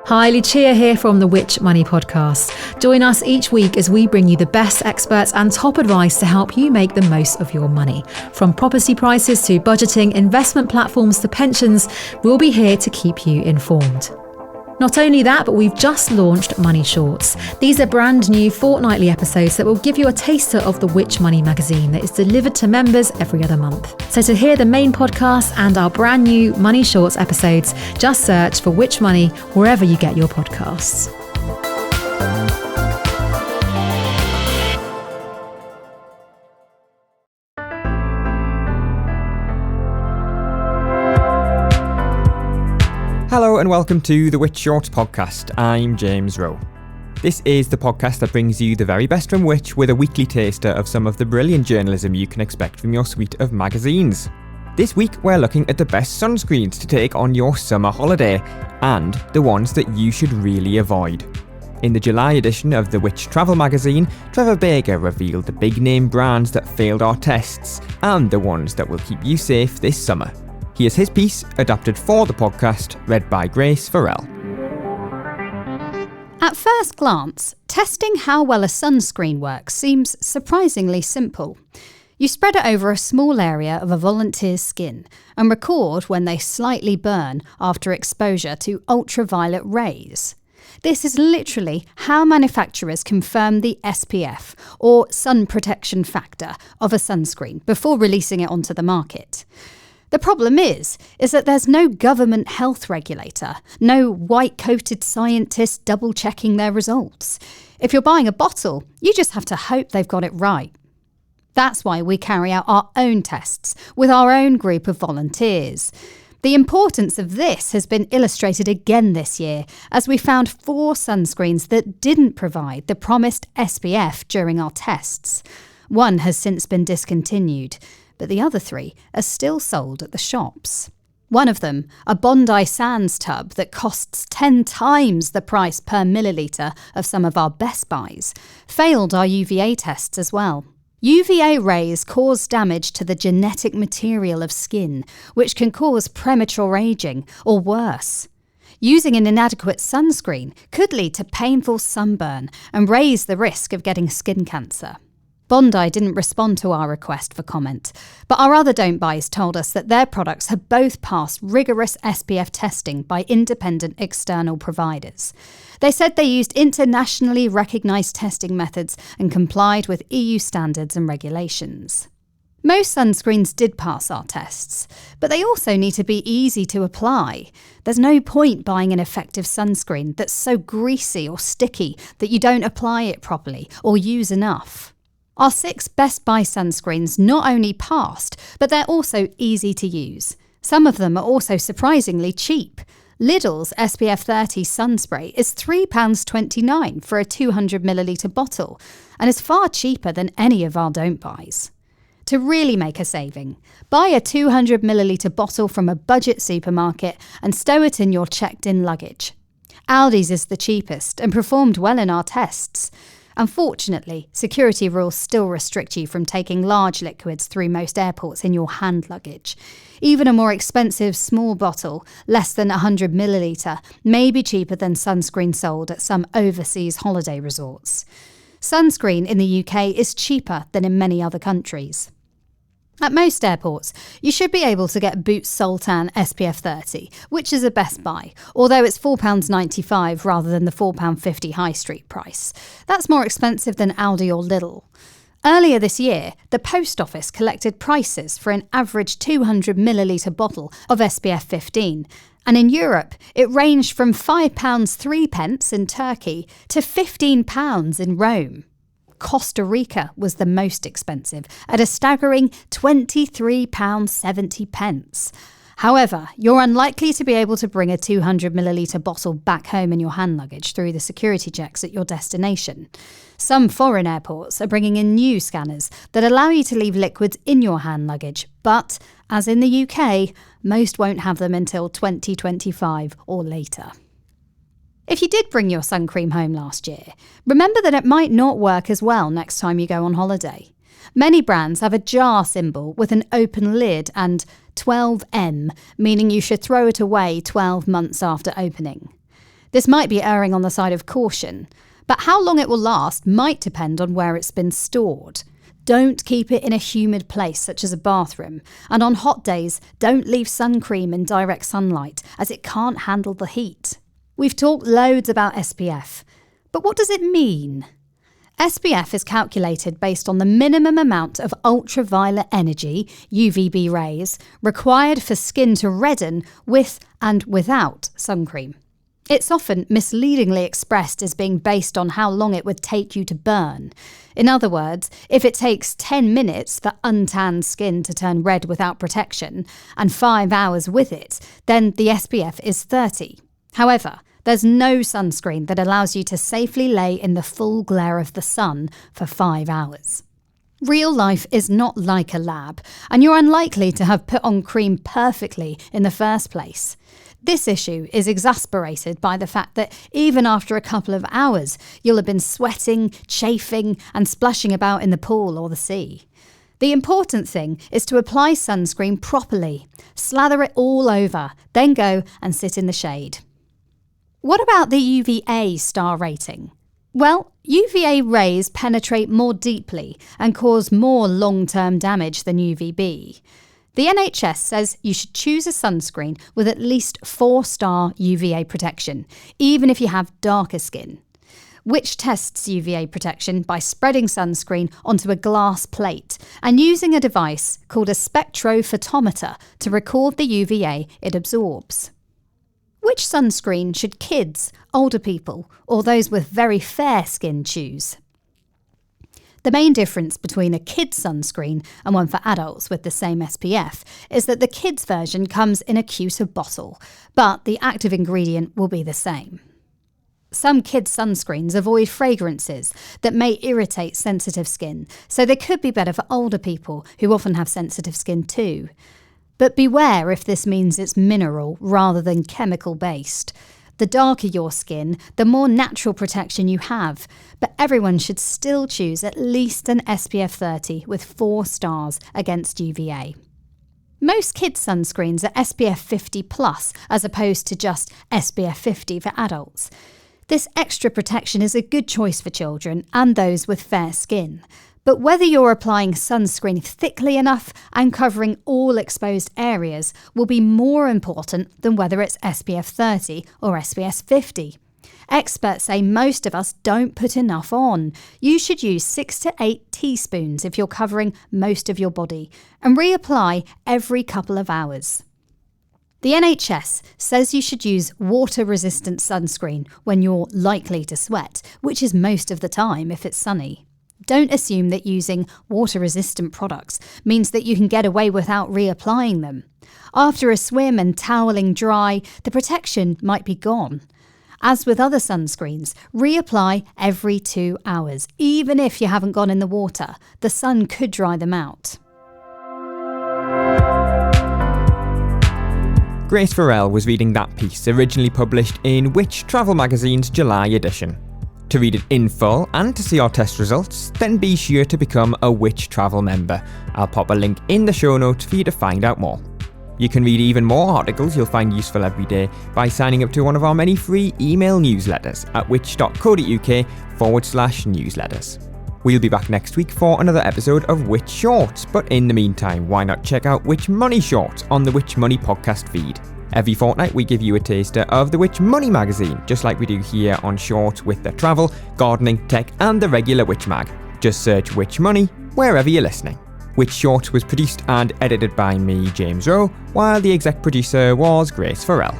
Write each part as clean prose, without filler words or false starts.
Hi, Lucia here from the Which Money podcast. Join us each week as we bring you the best experts and top advice to help you make the most of your money. From property prices to budgeting, investment platforms to pensions, we'll be here to keep you informed. Not only that, but we've just launched Money Shorts. These are brand new fortnightly episodes that will give you a taster of the Which Money magazine that is delivered to members every other month. So to hear the main podcast and our brand new Money Shorts episodes, just search for Which Money wherever you get your podcasts. Hello and welcome to the Which Shorts podcast. I'm James Rowe. This is the podcast that brings you the very best from Which with a weekly taster of some of the brilliant journalism you can expect from your suite of magazines. This week we're looking at the best sunscreens to take on your summer holiday and the ones that you should really avoid. In the July edition of the Which Travel magazine, Trevor Baker revealed the big name brands that failed our tests and the ones that will keep you safe this summer. Here's his piece, adapted for the podcast, read by Grace Farrell. At first glance, testing how well a sunscreen works seems surprisingly simple. You spread it over a small area of a volunteer's skin and record when they slightly burn after exposure to ultraviolet rays. This is literally how manufacturers confirm the SPF, or sun protection factor, of a sunscreen before releasing it onto the market. The problem is that there's no government health regulator, no white-coated scientist double-checking their results. If you're buying a bottle, you just have to hope they've got it right. That's why we carry out our own tests with our own group of volunteers. The importance of this has been illustrated again this year, as we found 4 sunscreens that didn't provide the promised SPF during our tests. One has since been discontinued, but the other 3 are still sold at the shops. One of them, a Bondi Sands tub that costs 10 times the price per millilitre of some of our best buys, failed our UVA tests as well. UVA rays cause damage to the genetic material of skin, which can cause premature aging or worse. Using an inadequate sunscreen could lead to painful sunburn and raise the risk of getting skin cancer. Bondi didn't respond to our request for comment, but our other don't buys told us that their products had both passed rigorous SPF testing by independent external providers. They said they used internationally recognised testing methods and complied with EU standards and regulations. Most sunscreens did pass our tests, but they also need to be easy to apply. There's no point buying an effective sunscreen that's so greasy or sticky that you don't apply it properly or use enough. Our 6 Best Buy sunscreens not only passed, but they're also easy to use. Some of them are also surprisingly cheap. Lidl's SPF 30 sun spray is £3.29 for a 200ml bottle and is far cheaper than any of our don't buys. To really make a saving, buy a 200ml bottle from a budget supermarket and stow it in your checked-in luggage. Aldi's is the cheapest and performed well in our tests. Unfortunately, security rules still restrict you from taking large liquids through most airports in your hand luggage. Even a more expensive small bottle, less than 100ml, may be cheaper than sunscreen sold at some overseas holiday resorts. Sunscreen in the UK is cheaper than in many other countries. At most airports, you should be able to get Boots Sultan SPF 30, which is a Best Buy, although it's £4.95 rather than the £4.50 high street price. That's more expensive than Aldi or Lidl. Earlier this year, the Post Office collected prices for an average 200ml bottle of SPF 15, and in Europe, it ranged from £5.03 in Turkey to £15 in Rome. Costa Rica was the most expensive, at a staggering £23.70. However, you're unlikely to be able to bring a 200ml bottle back home in your hand luggage through the security checks at your destination. Some foreign airports are bringing in new scanners that allow you to leave liquids in your hand luggage, but, as in the UK, most won't have them until 2025 or later. If you did bring your sun cream home last year, remember that it might not work as well next time you go on holiday. Many brands have a jar symbol with an open lid and 12M, meaning you should throw it away 12 months after opening. This might be erring on the side of caution, but how long it will last might depend on where it's been stored. Don't keep it in a humid place such as a bathroom, and on hot days, don't leave sun cream in direct sunlight as it can't handle the heat. We've talked loads about SPF, but what does it mean? SPF is calculated based on the minimum amount of ultraviolet energy, UVB rays, required for skin to redden with and without sun cream. It's often misleadingly expressed as being based on how long it would take you to burn. In other words, if it takes 10 minutes for untanned skin to turn red without protection, and 5 hours with it, then the SPF is 30. However, there's no sunscreen that allows you to safely lay in the full glare of the sun for 5 hours. Real life is not like a lab, and you're unlikely to have put on cream perfectly in the first place. This issue is exasperated by the fact that even after a couple of hours, you'll have been sweating, chafing, and splashing about in the pool or the sea. The important thing is to apply sunscreen properly. Slather it all over, then go and sit in the shade. What about the UVA star rating? Well, UVA rays penetrate more deeply and cause more long-term damage than UVB. The NHS says you should choose a sunscreen with at least 4-star UVA protection, even if you have darker skin. Which tests UVA protection by spreading sunscreen onto a glass plate and using a device called a spectrophotometer to record the UVA it absorbs. Which sunscreen should kids, older people, or those with very fair skin choose? The main difference between a kid's sunscreen and one for adults with the same SPF is that the kids' version comes in a cuter bottle, but the active ingredient will be the same. Some kids' sunscreens avoid fragrances that may irritate sensitive skin, so they could be better for older people who often have sensitive skin too. But beware if this means it's mineral rather than chemical-based. The darker your skin, the more natural protection you have, but everyone should still choose at least an SPF 30 with 4 stars against UVA. Most kids' sunscreens are SPF 50+ as opposed to just SPF 50 for adults. This extra protection is a good choice for children and those with fair skin. But whether you're applying sunscreen thickly enough and covering all exposed areas will be more important than whether it's SPF 30 or SPF 50. Experts say most of us don't put enough on. You should use 6 to 8 teaspoons if you're covering most of your body and reapply every couple of hours. The NHS says you should use water-resistant sunscreen when you're likely to sweat, which is most of the time if it's sunny. Don't assume that using water-resistant products means that you can get away without reapplying them. After a swim and toweling dry, the protection might be gone. As with other sunscreens, reapply every 2 hours, even if you haven't gone in the water. The sun could dry them out. Grace Farrell was reading that piece, originally published in Which Travel Magazine's July edition. To read it in full and to see our test results, then be sure to become a Which Travel member. I'll pop a link in the show notes for you to find out more. You can read even more articles you'll find useful every day by signing up to one of our many free email newsletters at which.co.uk/newsletters. We'll be back next week for another episode of Which Shorts, but in the meantime, why not check out Which Money Shorts on the Which Money podcast feed. Every fortnight we give you a taster of the Which Money magazine, just like we do here on Shorts with the travel, gardening, tech and the regular Which Mag. Just search Which Money wherever you're listening. Which Shorts was produced and edited by me, James Rowe, while the exec producer was Grace Farrell.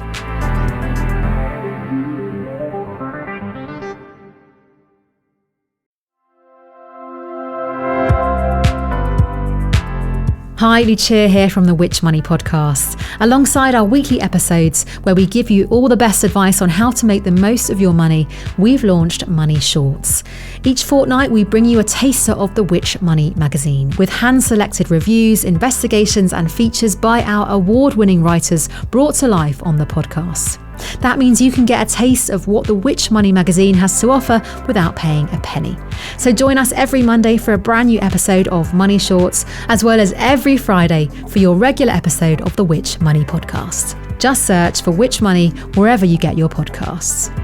Hi, Lucia here from the Which Money podcast, alongside our weekly episodes where we give you all the best advice on how to make the most of your money. We've launched Money Shorts. Each fortnight we bring you a taster of the Which Money magazine with hand-selected reviews, investigations and features by our award-winning writers brought to life on the podcast. That means you can get a taste of what the Which Money magazine has to offer without paying a penny. So join us every Monday for a brand new episode of Money Shorts, as well as every Friday for your regular episode of the Which Money podcast. Just search for Which Money wherever you get your podcasts.